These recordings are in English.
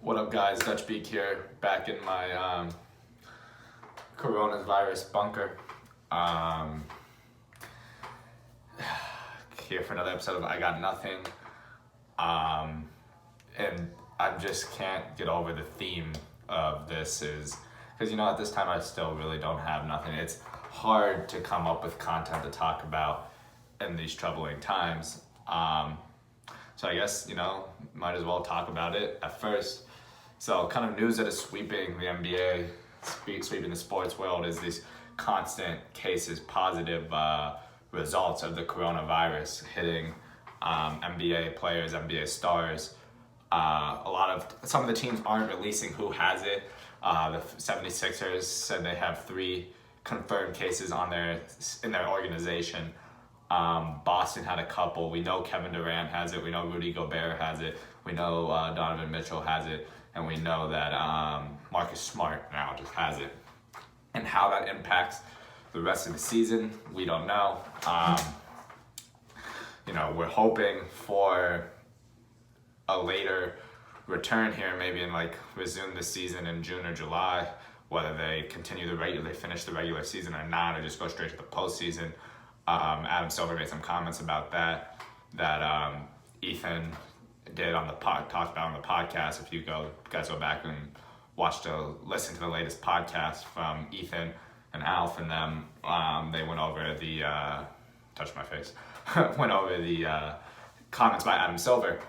What up, guys? Sonbeek here, back in my coronavirus bunker. Here for another episode of I Got Nothing. And I just can't get over the theme of this is because at this time I still really don't have nothing. It's hard to come up with content to talk about in these troubling times. So I guess might as well talk about it at first. So kind of news that is sweeping the NBA, sweeping the sports world is these constant cases, positive results of the coronavirus hitting NBA players, NBA stars. Some of the teams aren't releasing who has it. The 76ers said they have 3 confirmed cases in their organization. Boston had a couple. We know Kevin Durant has it. We know Rudy Gobert has it. We know Donovan Mitchell has it. And we know that Marcus Smart now just has it. And how that impacts the rest of the season, we don't know. We're hoping for a later return here, maybe resume the season in June or July, whether they finish the regular season or not, or just go straight to the postseason. Adam Silver made some comments about that Ethan did talked about on the podcast. If you guys go back and listen to the latest podcast from Ethan and Alf and them, they went over the touch my face, went over the comments by Adam Silver.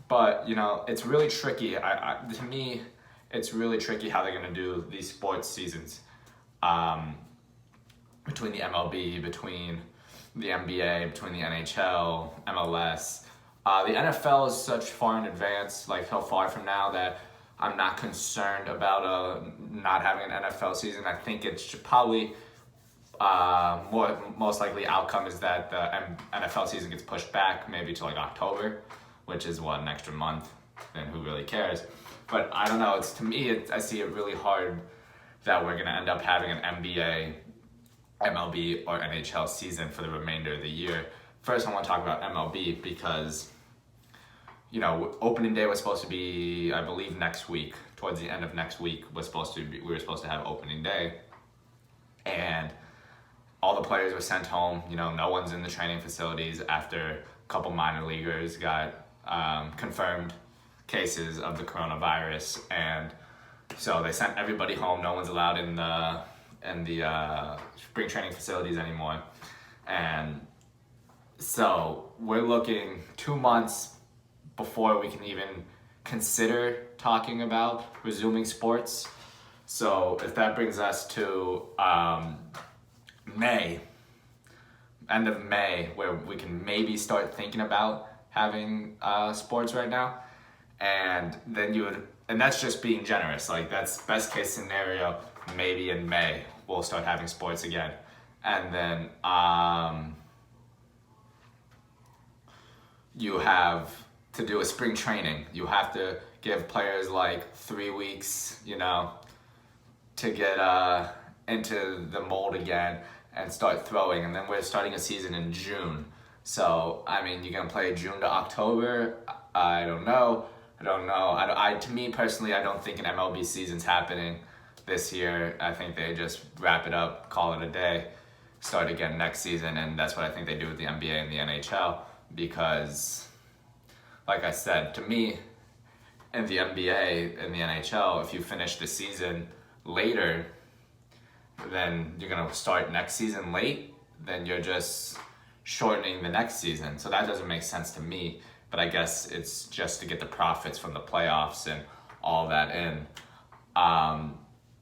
But it's really tricky. To me, it's really tricky how they're gonna do these sports seasons, between the MLB, between the NBA, between the NHL, MLS. The NFL is such far in advance, so far from now, that I'm not concerned about not having an NFL season. I think it should probably most likely outcome is that the NFL season gets pushed back maybe to October, which is an extra month, and who really cares? But I don't know. I see it really hard that we're gonna end up having an NBA, MLB, or NHL season for the remainder of the year. First, I want to talk about MLB because opening day was supposed to be, I believe, next week. Towards the end of next week we were supposed to have opening day, and all the players were sent home. No one's in the training facilities after a couple minor leaguers got confirmed cases of the coronavirus, and so they sent everybody home. No one's allowed in the spring training facilities anymore, and so we're looking 2 months before we can even consider talking about resuming sports. So if that brings us to May, end of May, where we can maybe start thinking about having sports right now, and then and that's just being generous. That's best case scenario. Maybe in May we'll start having sports again, and then you have to do a spring training. You have to give players 3 weeks, to get into the mold again and start throwing. And then we're starting a season in June. So, you're going to play June to October? I don't know. To me personally, I don't think an MLB season's happening this year. I think they just wrap it up, call it a day, start again next season. And that's what I think they do with the NBA and the NHL, because like I said, to me, in the NBA and the NHL, if you finish the season later, then you're going to start next season late, then you're just shortening the next season. So that doesn't make sense to me, but I guess it's just to get the profits from the playoffs and all that in.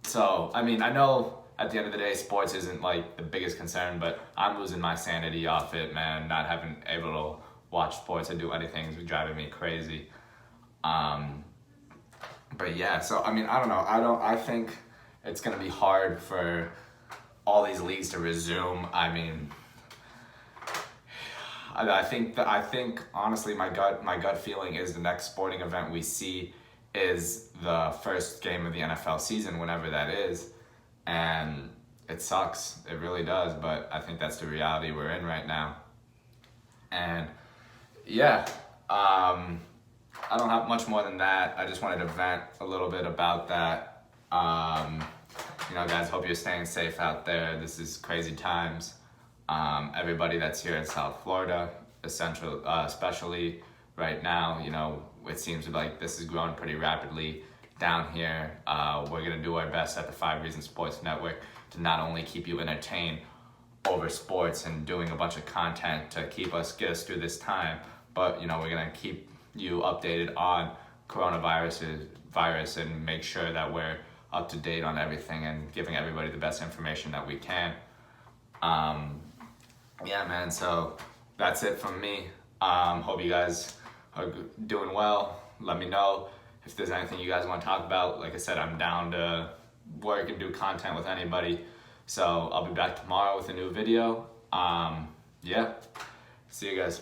So, I know at the end of the day, sports isn't the biggest concern, but I'm losing my sanity off it, man. Not having able to watch sports and do anything is driving me crazy. But yeah, so I don't know. I think it's gonna be hard for all these leagues to resume. I think honestly, my gut feeling is the next sporting event we see is the first game of the NFL season, whenever that is, and it sucks. It really does, but I think that's the reality we're in right now. And yeah, I don't have much more than that. I just wanted to vent a little bit about that. Guys, hope you're staying safe out there. This is crazy times. Everybody that's here in South Florida, especially right now, it seems like this is growing pretty rapidly down here. We're gonna do our best at the 5 Reasons Sports Network to not only keep you entertained over sports and doing a bunch of content to get us through this time, but we're gonna keep you updated on virus and make sure that we're up to date on everything and giving everybody the best information that we can. Yeah, man, so that's it from me. Hope you guys are doing well. Let me know if there's anything you guys want to talk about. Like I said, I'm down to work and do content with anybody. So I'll be back tomorrow with a new video. Yeah, see you guys.